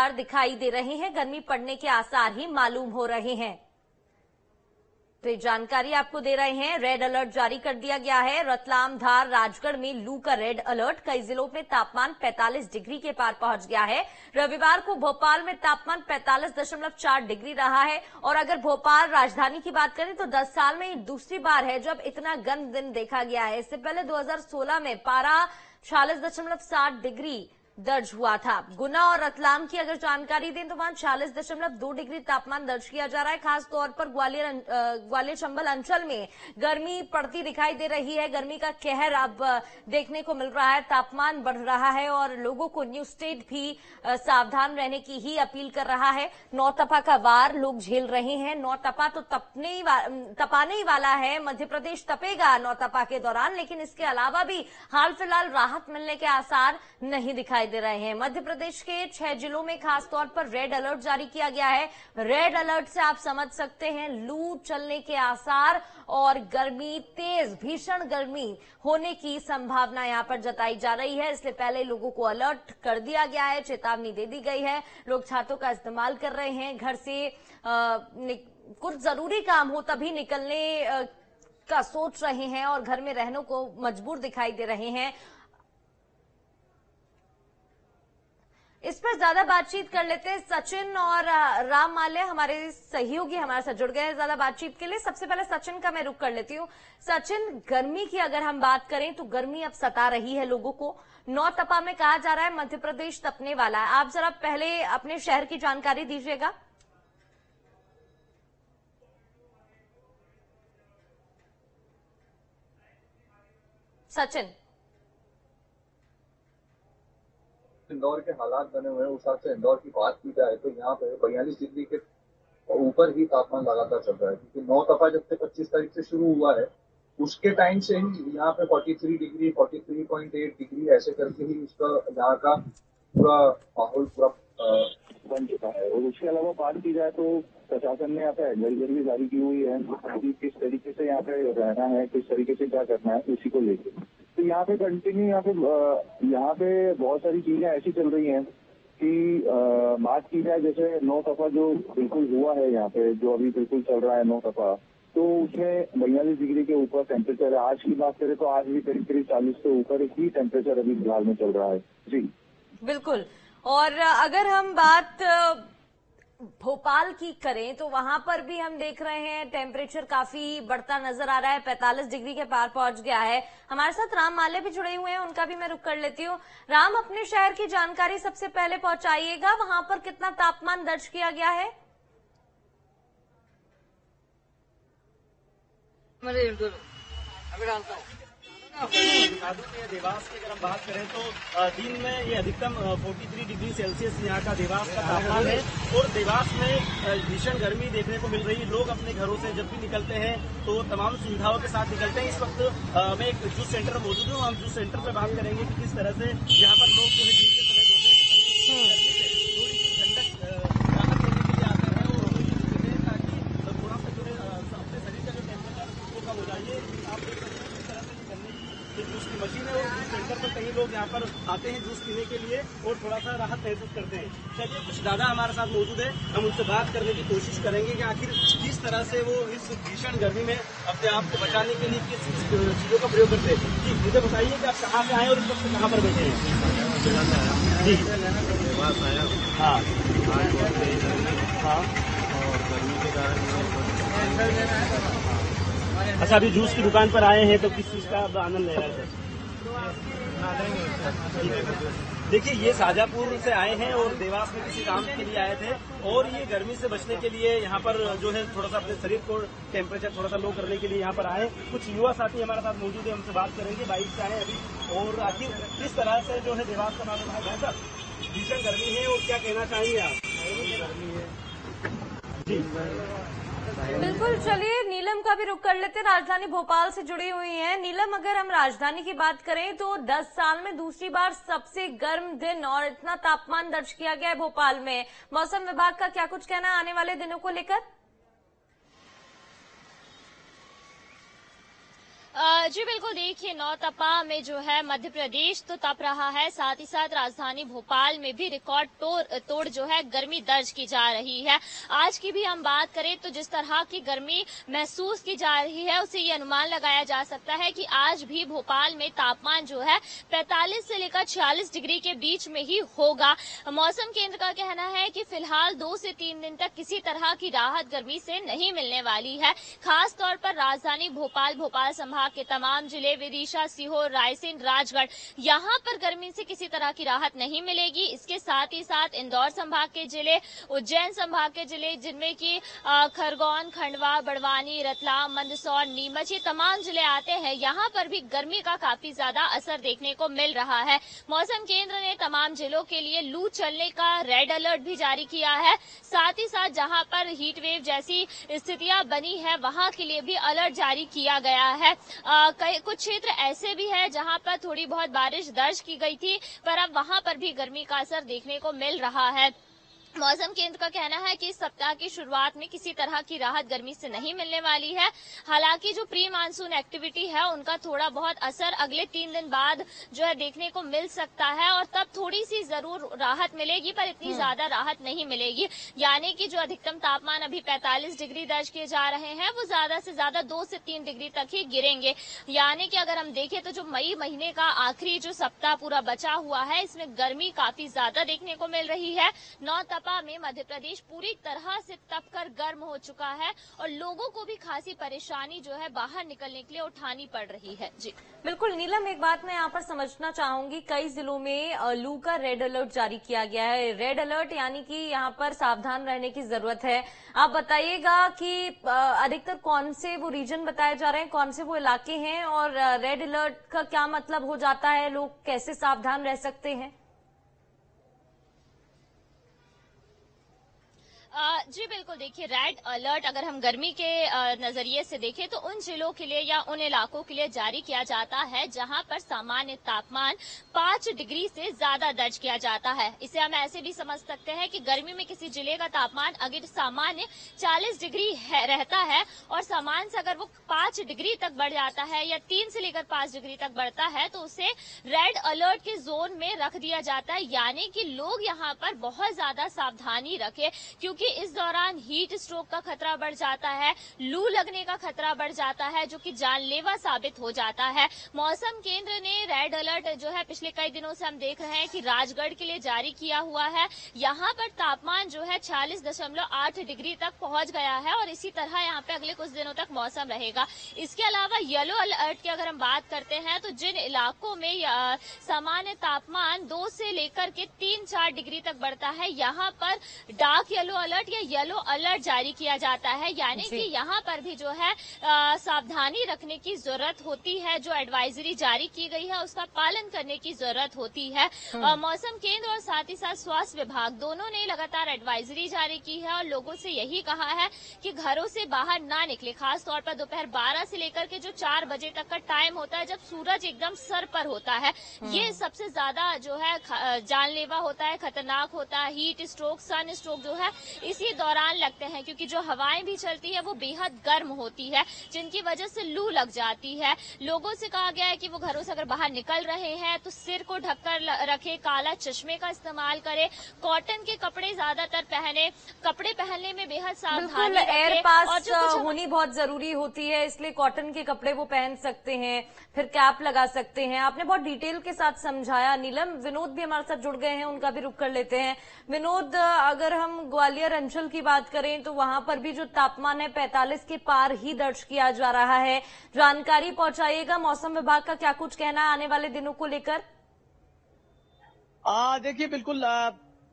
आसार दिखाई दे रहे हैं, गर्मी पड़ने के आसार ही मालूम हो रहे हैं। तो ये जानकारी आपको दे रहे हैं। रेड अलर्ट जारी कर दिया गया है। रतलाम, धार, राजगढ़ में लू का रेड अलर्ट। कई जिलों में तापमान 45 डिग्री के पार पहुंच गया है। रविवार को भोपाल में तापमान 45.4 डिग्री रहा है। और अगर भोपाल राजधानी की बात करें तो 10 साल में ये दूसरी बार है जब इतना गर्म दिन देखा गया है। इससे पहले 2016 में पारा 46.7 डिग्री दर्ज हुआ था। गुना और रतलाम की अगर जानकारी दें तो वहां 46.2 डिग्री तापमान दर्ज किया जा रहा है। खास तौर पर ग्वालियर चंबल अंचल में गर्मी पड़ती दिखाई दे रही है। गर्मी का कहर अब देखने को मिल रहा है। तापमान बढ़ रहा है और लोगों को न्यू स्टेट भी सावधान रहने की ही अपील कर रहा है। नौतपा का वार लोग झेल रहे हैं। नौतपा तो तपाने ही वाला है। मध्य प्रदेश तपेगा नौतपा के दौरान, लेकिन इसके अलावा भी हाल फिलहाल राहत मिलने के आसार नहीं दिखाई दे रहे हैं। मध्य प्रदेश के 6 जिलों में खास तौर पर रेड अलर्ट जारी किया गया है। रेड अलर्ट से आप समझ सकते हैं लू चलने के आसार और गर्मी, तेज भीषण गर्मी होने की संभावना यहां पर जताई जा रही है। इसलिए पहले लोगों को अलर्ट कर दिया गया है, चेतावनी दे दी गई है। लोग छातों का इस्तेमाल कर रहे हैं। घर से कुछ जरूरी काम हो तभी निकलने का सोच रहे हैं और घर में रहने को मजबूर दिखाई दे रहे हैं। इस पर ज्यादा बातचीत कर लेते हैं। सचिन और राम माले हमारे सहयोगी हमारे साथ जुड़ गए हैं ज्यादा बातचीत के लिए। सबसे पहले सचिन का मैं रुख कर लेती हूँ। सचिन, गर्मी की अगर हम बात करें तो गर्मी अब सता रही है लोगों को। नौतपा में कहा जा रहा है मध्य प्रदेश तपने वाला है। आप जरा पहले अपने शहर की जानकारी दीजिएगा। सचिन, इंदौर के हालात बने हुए हैं, उस हिसाब से इंदौर की बात की जाए तो यहाँ पे 42 डिग्री के ऊपर ही तापमान लगातार चल रहा है। क्योंकि नौतपा जब से 25 तारीख से शुरू हुआ है उसके टाइम से ही यहाँ पे 43 डिग्री, 43.8 डिग्री ऐसे करके ही उसका यहाँ का पूरा माहौल पूरा बन चुका है। और उसके अलावा बात की जाए तो प्रशासन ने यहाँ पे एडवाइजरी भी जारी की हुई है कि किस तरीके से यहाँ पे रहना है, किस तरीके से क्या करना है, उसी को लेकर। तो यहाँ पे कंटिन्यू यहाँ पे बहुत सारी चीजें ऐसी चल रही हैं कि बात की जाए जैसे नौतपा जो बिल्कुल हुआ है यहाँ पे, जो अभी बिल्कुल चल रहा है नौतपा, तो उसमें 42 डिग्री के ऊपर टेम्परेचर है। आज की बात करें तो आज भी करीब 40 से ऊपर ही टेम्परेचर अभी फिलहाल में चल रहा है। जी बिल्कुल। और अगर हम बात भोपाल की करें तो वहां पर भी हम देख रहे हैं टेम्परेचर काफी बढ़ता नजर आ रहा है। 45 डिग्री के पार पहुंच गया है। हमारे साथ राम माले भी जुड़े हुए हैं, उनका भी मैं रुख कर लेती हूँ। राम, अपने शहर की जानकारी सबसे पहले पहुंचाइएगा। वहां पर कितना तापमान दर्ज किया गया है? देवास की अगर हम बात करें तो दिन में ये अधिकतम 43 डिग्री सेल्सियस यहाँ का देवास का तापमान है। और देवास में भीषण गर्मी देखने को मिल रही है। लोग अपने घरों से जब भी निकलते हैं तो तमाम सुविधाओं के साथ निकलते हैं। इस वक्त मैं एक जूस सेंटर में मौजूद हूँ। हम जूस सेंटर पे बात करेंगे कि किस तरह से यहाँ पर लोग जो है दिन के समय, दोपहर के समय थोड़ी सी ठंडक राहत लेने के लिए आते हैं और ताकि थोड़ा सा जो है अपने शरीर का जो टेम्परेचर उसको कम हो जाए। आप देख सकते हैं किस तरह से निकलने की जूस की मशीन है और जूस सेंटर पर कई लोग यहाँ पर आते हैं जूस पीने के लिए और थोड़ा सा राहत महसूस करते हैं। चलिए, कुछ दादा हमारे साथ मौजूद है, हम उनसे बात करने की कोशिश करेंगे कि आखिर किस तरह से वो इस भीषण गर्मी में अपने आप को बचाने के लिए किस चीजों का प्रयोग करते हैं। जी, मुझे बताइए कि आप कहाँ से आए और इस वक्त कहाँ पर बैठे हैं? जी, हाँ हाँ। और गर्मी के कारण अच्छा, अभी जूस की दुकान पर आए हैं तो किस चीज का आनंद ले रहे हैं? देखिए, ये शाजापुर से आए हैं और देवास में किसी काम के लिए आए थे और ये गर्मी से बचने के लिए यहाँ पर जो है थोड़ा सा अपने शरीर को टेम्परेचर थोड़ा सा लो करने के लिए यहाँ पर आए। कुछ युवा साथी हमारे साथ मौजूद है, हमसे बात करेंगे। बाइक से आए अभी और आखिर किस तरह से जो है देवास का नाम है सर, भीषण गर्मी है और क्या कहना चाहिए आप? गर्मी है जी, बिल्कुल। चलिए, नीलम का भी रुख कर लेते हैं, राजधानी भोपाल से जुड़ी हुई हैं। नीलम, अगर हम राजधानी की बात करें तो 10 साल में दूसरी बार सबसे गर्म दिन और इतना तापमान दर्ज किया गया है भोपाल में। मौसम विभाग का क्या कुछ कहना है आने वाले दिनों को लेकर? जी बिल्कुल, देखिए नौतपा में जो है मध्य प्रदेश तो तप रहा है, साथ ही साथ राजधानी भोपाल में भी रिकॉर्ड तोड़ जो है गर्मी दर्ज की जा रही है। आज की भी हम बात करें तो जिस तरह की गर्मी महसूस की जा रही है उससे ये अनुमान लगाया जा सकता है कि आज भी भोपाल में तापमान जो है 45 से लेकर 46 डिग्री के बीच में ही होगा। मौसम केंद्र का कहना है कि फिलहाल 2 से 3 दिन तक किसी तरह की राहत गर्मी से नहीं मिलने वाली है। खास तौर पर राजधानी भोपाल संभाग के तमाम जिले विदिशा, सीहोर, रायसेन, राजगढ़, यहाँ पर गर्मी से किसी तरह की राहत नहीं मिलेगी। इसके साथ ही साथ इंदौर संभाग के जिले, उज्जैन संभाग के जिले जिनमें कि खरगोन, खंडवा, बड़वानी, रतलाम, मंदसौर, नीमच, ये तमाम जिले आते हैं। यहाँ पर भी गर्मी का काफी ज्यादा असर देखने को मिल रहा है। मौसम केंद्र ने तमाम जिलों के लिए लू चलने का रेड अलर्ट भी जारी किया है। साथ ही साथ जहाँ पर हीट वेव जैसी स्थितियां बनी है वहाँ के लिए भी अलर्ट जारी किया गया है। कुछ क्षेत्र ऐसे भी है जहां पर थोड़ी बहुत बारिश दर्ज की गई थी, पर अब वहां पर भी गर्मी का असर देखने को मिल रहा है। मौसम केंद्र का कहना है कि इस सप्ताह की शुरुआत में किसी तरह की राहत गर्मी से नहीं मिलने वाली है। हालांकि जो प्री मानसून एक्टिविटी है उनका थोड़ा बहुत असर अगले 3 दिन बाद जो है देखने को मिल सकता है और तब थोड़ी सी जरूर राहत मिलेगी, पर इतनी ज्यादा राहत नहीं मिलेगी। यानी कि जो अधिकतम तापमान अभी 45 डिग्री दर्ज किए जा रहे हैं वो ज्यादा से ज्यादा 2 से 3 डिग्री तक ही गिरेंगे। यानी कि अगर हम देखें तो जो मई महीने का आखिरी जो सप्ताह पूरा बचा हुआ है इसमें गर्मी काफी ज्यादा देखने को मिल रही है। नौतपा में मध्य प्रदेश पूरी तरह से तपकर गर्म हो चुका है और लोगों को भी खासी परेशानी जो है बाहर निकलने के लिए उठानी पड़ रही है। जी बिल्कुल नीलम, एक बात मैं यहाँ पर समझना चाहूंगी, कई जिलों में लू का रेड अलर्ट जारी किया गया है। रेड अलर्ट यानी कि यहाँ पर सावधान रहने की जरूरत है। आप बताइएगा कि अधिकतर कौन से वो रीजन बताए जा रहे हैं, कौन से वो इलाके हैं और रेड अलर्ट का क्या मतलब हो जाता है, लोग कैसे सावधान रह सकते हैं? जी बिल्कुल, देखिए रेड अलर्ट अगर हम गर्मी के नजरिए से देखें तो उन जिलों के लिए या उन इलाकों के लिए जारी किया जाता है जहां पर सामान्य तापमान 5 डिग्री से ज्यादा दर्ज किया जाता है। इसे हम ऐसे भी समझ सकते हैं कि गर्मी में किसी जिले का तापमान अगर सामान्य 40 डिग्री रहता है और सामान्य से अगर वो 5 डिग्री तक बढ़ जाता है या 3 से लेकर 5 डिग्री तक बढ़ता है तो उसे रेड अलर्ट के जोन में रख दिया जाता है। यानी कि लोग यहाँ पर बहुत ज्यादा सावधानी रखें क्योंकि इस दौरान हीट स्ट्रोक का खतरा बढ़ जाता है, लू लगने का खतरा बढ़ जाता है जो कि जानलेवा साबित हो जाता है। मौसम केंद्र ने रेड अलर्ट जो है पिछले कई दिनों से हम देख रहे हैं कि राजगढ़ के लिए जारी किया हुआ है। यहाँ पर तापमान जो है 46.8 डिग्री तक पहुंच गया है और इसी तरह यहाँ पे अगले कुछ दिनों तक मौसम रहेगा। इसके अलावा येलो अलर्ट की अगर हम बात करते हैं तो जिन इलाकों में सामान्य तापमान 2 से लेकर के 3-4 डिग्री तक बढ़ता है यहाँ पर डार्क येलो अलर्ट या येलो अलर्ट जारी किया जाता है। यानी कि यहाँ पर भी जो है सावधानी रखने की जरूरत होती है। जो एडवाइजरी जारी की गई है उसका पालन करने की जरूरत होती है। मौसम केंद्र और साथ ही साथ स्वास्थ्य विभाग दोनों ने लगातार एडवाइजरी जारी की है और लोगों से यही कहा है कि घरों से बाहर ना निकले। खास तौर पर दोपहर 12 से लेकर के जो 4 बजे तक का टाइम होता है जब सूरज एकदम सर पर होता है, ये सबसे ज्यादा जो है जानलेवा होता है, खतरनाक होता है। हीट स्ट्रोक, सन स्ट्रोक जो है इसी दौरान लगते हैं क्योंकि जो हवाएं भी चलती है वो बेहद गर्म होती है जिनकी वजह से लू लग जाती है। लोगों से कहा गया है कि वो घरों से अगर बाहर निकल रहे हैं तो सिर को ढककर रखे, काला चश्मे का इस्तेमाल करें, कॉटन के कपड़े ज्यादातर पहने, कपड़े पहनने में बेहद सावधानी रखें। एयर पास होनी बहुत जरूरी होती है, इसलिए कॉटन के कपड़े वो पहन सकते हैं, फिर कैप लगा सकते हैं। आपने बहुत डिटेल के साथ समझाया नीलम। विनोद भी हमारे साथ जुड़ गए हैं, उनका भी रुख कर लेते हैं। विनोद, अगर हम ग्वालियर अंचल की बात करें तो वहां पर भी जो तापमान है 45 के पार ही दर्ज किया जा रहा है। जानकारी पहुंचाइएगा, मौसम विभाग का क्या कुछ कहना है आने वाले दिनों को लेकर? देखिए बिल्कुल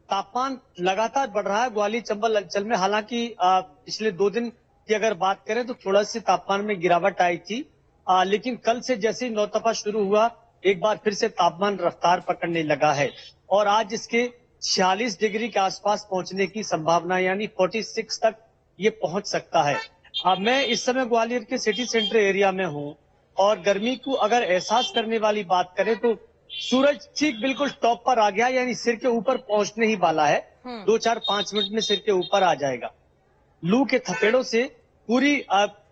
तापमान लगातार बढ़ रहा है ग्वालियर चंबल अंचल में। हालांकि पिछले 2 दिन की अगर बात करें तो थोड़ा सी तापमान में गिरावट आई थी, लेकिन कल से जैसे ही नौतपा शुरू हुआ एक बार फिर से तापमान रफ्तार पकड़ने लगा है और आज इसके 46 डिग्री के आसपास पहुंचने की संभावना, यानी 46 तक ये पहुंच सकता है। अब मैं इस समय ग्वालियर के सिटी सेंटर एरिया में हूं और गर्मी को अगर एहसास करने वाली बात करें तो सूरज ठीक बिल्कुल टॉप पर आ गया, यानी सिर के ऊपर पहुंचने ही वाला है। 2-4-5 मिनट में सिर के ऊपर आ जाएगा। लू के थपेड़ों से पूरी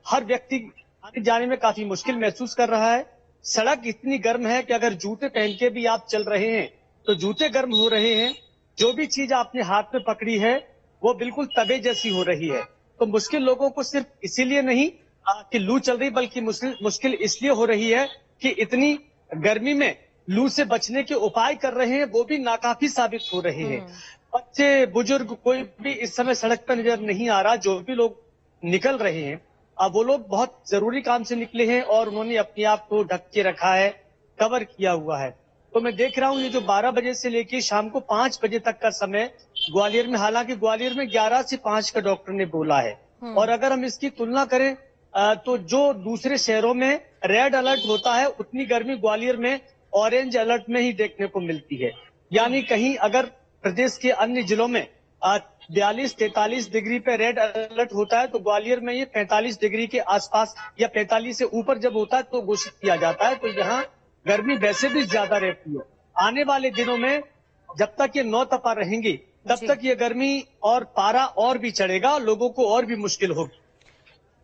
हर व्यक्ति आने जाने में काफी मुश्किल महसूस कर रहा है। सड़क इतनी गर्म है कि अगर जूते पहन के भी आप चल रहे हैं तो जूते गर्म हो रहे हैं। जो भी चीज आपने हाथ में पकड़ी है वो बिल्कुल तवे जैसी हो रही है। तो मुश्किल लोगों को सिर्फ इसीलिए नहीं कि लू चल रही, बल्कि मुश्किल इसलिए हो रही है कि इतनी गर्मी में लू से बचने के उपाय कर रहे हैं वो भी नाकाफी साबित हो रहे हैं। बच्चे, बुजुर्ग, कोई भी इस समय सड़क पर नजर नहीं आ रहा। जो भी लोग निकल रहे हैं अब वो लोग बहुत जरूरी काम से निकले हैं और उन्होंने अपने आप को ढक के रखा है, कवर किया हुआ है। तो मैं देख रहा हूँ ये जो 12 बजे से लेके शाम को 5 बजे तक का समय ग्वालियर में, हालांकि ग्वालियर में 11 से 5 का डॉक्टर ने बोला है। और अगर हम इसकी तुलना करें तो जो दूसरे शहरों में रेड अलर्ट होता है उतनी गर्मी ग्वालियर में ऑरेंज अलर्ट में ही देखने को मिलती है। यानी कहीं अगर प्रदेश के अन्य जिलों में 42-43 डिग्री पे रेड अलर्ट होता है तो ग्वालियर में ये 45 डिग्री के आसपास या 45 से ऊपर जब होता है तो घोषित किया जाता है। तो यहाँ गर्मी वैसे भी ज्यादा रहती है। आने वाले दिनों में जब तक ये नौतपा रहेंगी तब तक ये गर्मी और पारा और भी चढ़ेगा, लोगों को और भी मुश्किल होगी।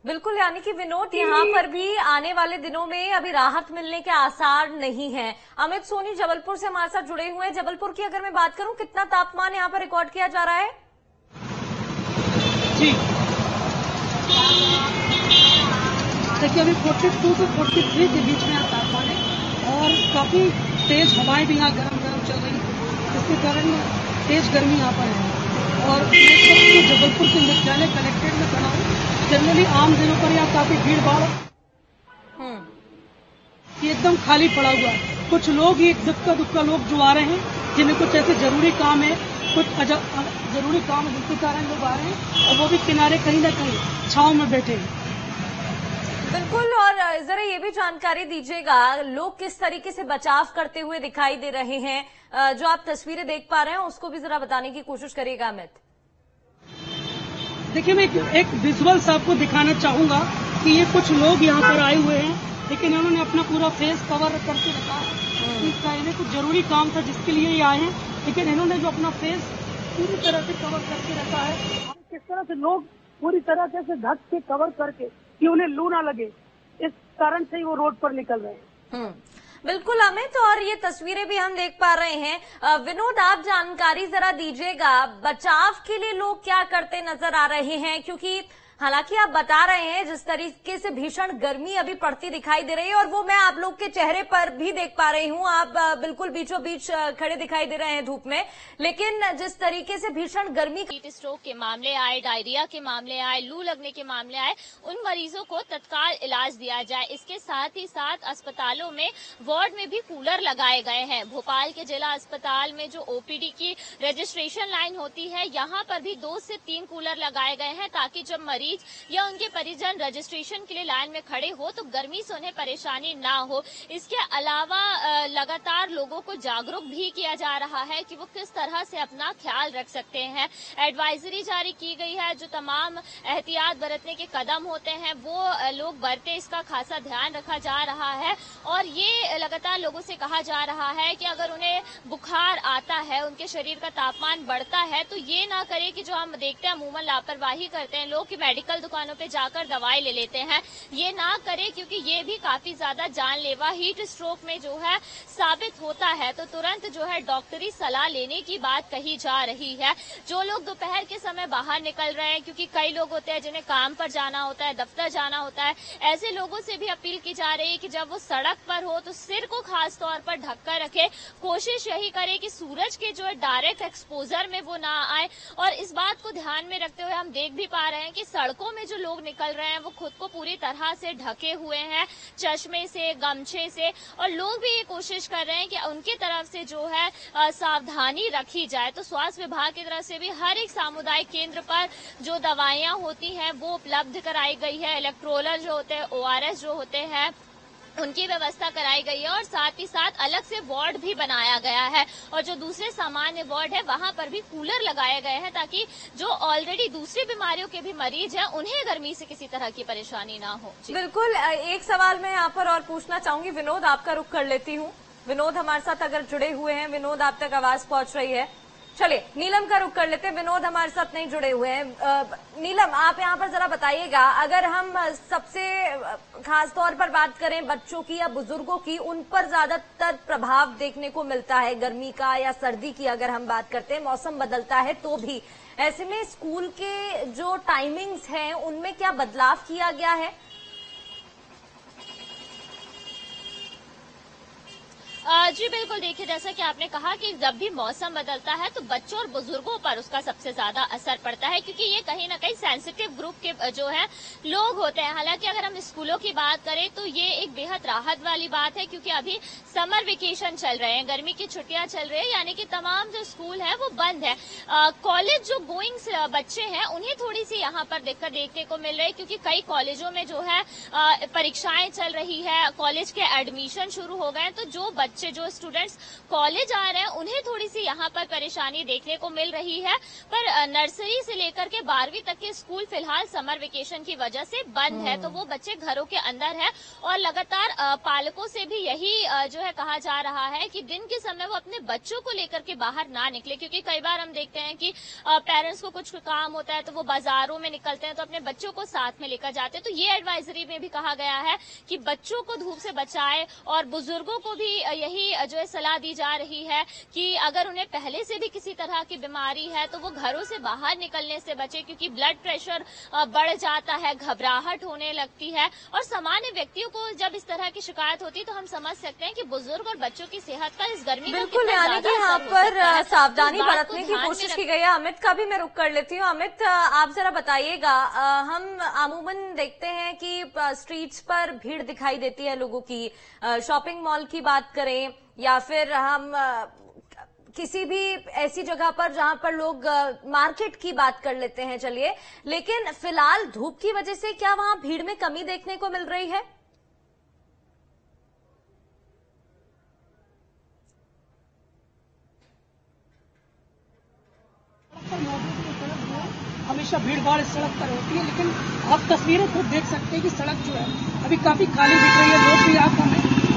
बिल्कुल, यानी कि विनोद यहाँ पर भी आने वाले दिनों में अभी राहत मिलने के आसार नहीं है। अमित सोनी जबलपुर से हमारे साथ जुड़े हुए हैं। जबलपुर की अगर मैं बात करूं, कितना तापमान यहाँ पर रिकॉर्ड किया जा रहा है? जी देखिए, अभी 42 से 43 के बीच में तापमान है और काफी तेज हवाएं भी यहाँ गर्म चल रही है, जिसके कारण तेज गर्मी यहाँ पर है। और मैं जबलपुर के मुख्यालय कलेक्ट्रेट में खड़ा हूँ। जनरली आम दिनों पर यहाँ काफी भीड़ भाड़ एकदम खाली पड़ा हुआ है। कुछ लोग ही दुक्का लोग जो आ रहे हैं जिन्हें कुछ ऐसे जरूरी काम है, कुछ जरूरी काम है जिसके कारण लोग आ रहे हैं और वो भी किनारे कहीं ना कहीं छांव में बैठे हैं। बिल्कुल, और जरा ये भी जानकारी दीजिएगा, लोग किस तरीके से बचाव करते हुए दिखाई दे रहे हैं? जो आप तस्वीरें देख पा रहे हैं उसको भी जरा बताने की कोशिश करिएगा अमित। देखिए, मैं एक विजुअल्स आपको दिखाना चाहूंगा कि ये कुछ लोग यहाँ पर आए हुए हैं, लेकिन इन्होंने अपना पूरा फेस कवर करके रखा है। इसका इन्हें कुछ जरूरी काम था जिसके लिए ये आए हैं, लेकिन इन्होंने जो अपना फेस पूरी तरह से कवर करके रखा है। किस तरह से लोग पूरी तरह से ढक के कवर करके कि उन्हें लू ना लगे, इस कारण से ही वो रोड पर निकल रहे हैं। बिल्कुल अमित, और ये तस्वीरें भी हम देख पा रहे हैं। विनोद, आप जानकारी जरा दीजिएगा, बचाव के लिए लोग क्या करते नजर आ रहे हैं? क्योंकि हालांकि आप बता रहे हैं जिस तरीके से भीषण गर्मी अभी पड़ती दिखाई दे रही है और वो मैं आप लोग के चेहरे पर भी देख पा रही हूं। आप बिल्कुल बीचों बीच खड़े दिखाई दे रहे हैं धूप में, लेकिन जिस तरीके से भीषण गर्मी, हीट स्ट्रोक के मामले आए, डायरिया के मामले आए, लू लगने के मामले आए, उन मरीजों को तत्काल इलाज दिया जाए। इसके साथ ही साथ अस्पतालों में वार्ड में भी कूलर लगाए गए हैं। भोपाल के जिला अस्पताल में जो ओपीडी की रजिस्ट्रेशन लाइन होती है, यहाँ पर भी 2 से 3 कूलर लगाए गए हैं ताकि जब मरीज या उनके परिजन रजिस्ट्रेशन के लिए लाइन में खड़े हो तो गर्मी से उन्हें परेशानी ना हो। इसके अलावा लगातार लोगों को जागरूक भी किया जा रहा है कि वो किस तरह से अपना ख्याल रख सकते हैं। एडवाइजरी जारी की गई है, जो तमाम एहतियात बरतने के कदम होते हैं वो लोग बरते, इसका खासा ध्यान रखा जा रहा है। और ये लगातार लोगों से कहा जा रहा है कि अगर उन्हें बुखार आता है, उनके शरीर का तापमान बढ़ता है, तो ये ना करे कि जो हम देखते हैं अमूमन लापरवाही करते हैं लोग कि मेडिकल दुकानों पे जाकर दवाई ले लेते हैं, ये ना करे, क्योंकि ये भी काफी ज्यादा जानलेवा हीट स्ट्रोक में जो है साबित होता है। तो तुरंत जो है डॉक्टरी सलाह लेने की बात कही जा रही है। जो लोग दोपहर के समय बाहर निकल रहे हैं, क्योंकि कई लोग होते हैं जिन्हें काम पर जाना होता है, दफ्तर जाना होता है, ऐसे लोगों से भी अपील की जा रही है कि जब वो सड़क पर हो तो सिर को खास तौर पर ढककर रखे। कोशिश यही करे कि सूरज के जो है डायरेक्ट एक्सपोजर में वो ना आए। और इस बात को ध्यान में रखते हुए हम देख भी पा रहे हैं कि सड़कों में जो लोग निकल रहे हैं वो खुद को पूरी तरह से ढके हुए हैं, चश्मे से, गमछे से, और लोग भी ये कोशिश कर रहे हैं कि उनकी तरफ से जो है सावधानी रखी जाए। तो स्वास्थ्य विभाग की तरफ से भी हर एक सामुदायिक केंद्र पर जो दवाइयां होती हैं वो उपलब्ध कराई गई है। इलेक्ट्रोलर जो होते हैं, ORS जो होते हैं, उनकी व्यवस्था कराई गई है और साथ ही साथ अलग से वार्ड भी बनाया गया है। और जो दूसरे सामान्य वार्ड है वहां पर भी कूलर लगाए गए हैं ताकि जो ऑलरेडी दूसरी बीमारियों के भी मरीज हैं उन्हें गर्मी से किसी तरह की परेशानी ना हो। बिल्कुल, एक सवाल मैं यहाँ पर और पूछना चाहूंगी। विनोद, आपका रुख कर लेती हूँ। विनोद हमारे साथ अगर जुड़े हुए हैं, विनोद आप तक आवाज पहुंच रही है? चलिए नीलम का रुख कर लेते हैं। विनोद हमारे साथ नहीं जुड़े हुए हैं। नीलम, आप यहाँ पर जरा बताइएगा, अगर हम सबसे खास तौर पर बात करें बच्चों की या बुजुर्गों की, उन पर ज्यादातर प्रभाव देखने को मिलता है गर्मी का या सर्दी की। अगर हम बात करते हैं, मौसम बदलता है तो भी, ऐसे में स्कूल के जो टाइमिंग्स हैं उनमें क्या बदलाव किया गया है? जी बिल्कुल, देखिए जैसा कि आपने कहा कि जब भी मौसम बदलता है तो बच्चों और बुजुर्गों पर उसका सबसे ज्यादा असर पड़ता है, क्योंकि ये कहीं ना कहीं सेंसिटिव ग्रुप के जो है लोग होते हैं। हालांकि अगर हम स्कूलों की बात करें तो ये एक बेहद राहत वाली बात है, क्योंकि अभी समर वेकेशन चल रहे हैं, गर्मी की छुट्टियां चल रही है, यानी कि तमाम जो स्कूल है वो बंद है। कॉलेज जो गोइंग बच्चे हैं उन्हें थोड़ी सी यहाँ पर दिक्कत देखने को मिल रही है, क्योंकि कई कॉलेजों में जो है परीक्षाएं चल रही है, कॉलेज के एडमिशन शुरू हो गए हैं, तो जो बच्चे जो स्टूडेंट्स कॉलेज आ रहे हैं उन्हें थोड़ी सी यहाँ पर परेशानी देखने को मिल रही है। पर नर्सरी से लेकर के 12वीं तक के स्कूल फिलहाल समर वेकेशन की वजह से बंद है, तो वो बच्चे घरों के अंदर है। और लगातार पालकों से भी यही जो है कहा जा रहा है कि दिन के समय वो अपने बच्चों को लेकर के बाहर ना निकले, क्योंकि कई बार हम देखते हैं कि पेरेंट्स को कुछ काम होता है तो वो बाजारों में निकलते हैं तो अपने बच्चों को साथ में लेकर जाते हैं। तो ये एडवाइजरी में भी कहा गया है कि बच्चों को धूप से बचाए, और बुजुर्गों को भी यही जो है सलाह दी जा रही है कि अगर उन्हें पहले से भी किसी तरह की बीमारी है तो वो घरों से बाहर निकलने से बचे, क्योंकि ब्लड प्रेशर बढ़ जाता है, घबराहट होने लगती है। और सामान्य व्यक्तियों को जब इस तरह की शिकायत होती है तो हम समझ सकते हैं कि बुजुर्ग और बच्चों की सेहत पर इस गर्मी बिल्कुल, यानी कि यहाँ पर सावधानी बरतने की कोशिश की गई है। अमित का भी मैं रुख कर लेती हूँ। अमित, आप जरा बताइएगा, हम अमूमन देखते हैं कि स्ट्रीट्स पर भीड़ दिखाई देती है लोगों की, शॉपिंग मॉल की बात करें या फिर हम किसी भी ऐसी जगह पर जहां पर लोग मार्केट की बात कर लेते हैं, चलिए, लेकिन फिलहाल धूप की वजह से क्या वहां भीड़ में कमी देखने को मिल रही है? हमेशा भीड़ भाड़ इस सड़क पर होती है, लेकिन आप तस्वीरें खुद देख सकते हैं कि सड़क जो है अभी काफी खाली दिख रही है। लोग भी यहाँ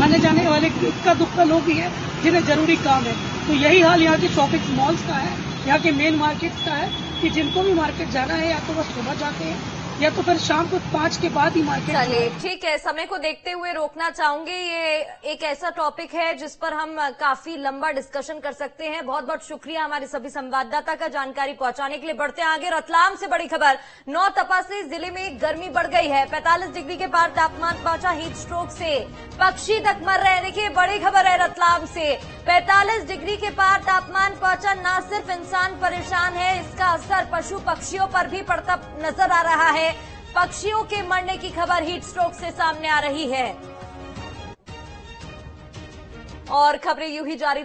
आने जाने वाले इक्का दुक्का लोग भी है जिन्हें जरूरी काम है। तो यही हाल यहाँ के शॉपिंग मॉल्स का है, यहाँ के मेन मार्केट्स का है, कि जिनको भी मार्केट जाना है या तो वह सुबह जाते हैं या तो फिर शाम को 5 के बाद ही मार्केट। चलिए ठीक है, समय को देखते हुए रोकना चाहूंगे। ये एक ऐसा टॉपिक है जिस पर हम काफी लंबा डिस्कशन कर सकते हैं। बहुत बहुत शुक्रिया हमारे सभी संवाददाता का जानकारी पहुंचाने के लिए। बढ़ते हैं आगे, रतलाम से बड़ी खबर। नौतपा से जिले में गर्मी बढ़ गई है, 45 डिग्री के पार तापमान पहुंचा। हीट स्ट्रोक से पक्षी तक मर रहे हैं। देखिए बड़ी खबर है रतलाम से, 45 डिग्री के पार तापमान पहुंचा। न सिर्फ इंसान परेशान है, इसका असर पशु पक्षियों पर भी पड़ता नजर आ रहा है। पक्षियों के मरने की खबर हीट स्ट्रोक से सामने आ रही है और खबरें यूं ही जारी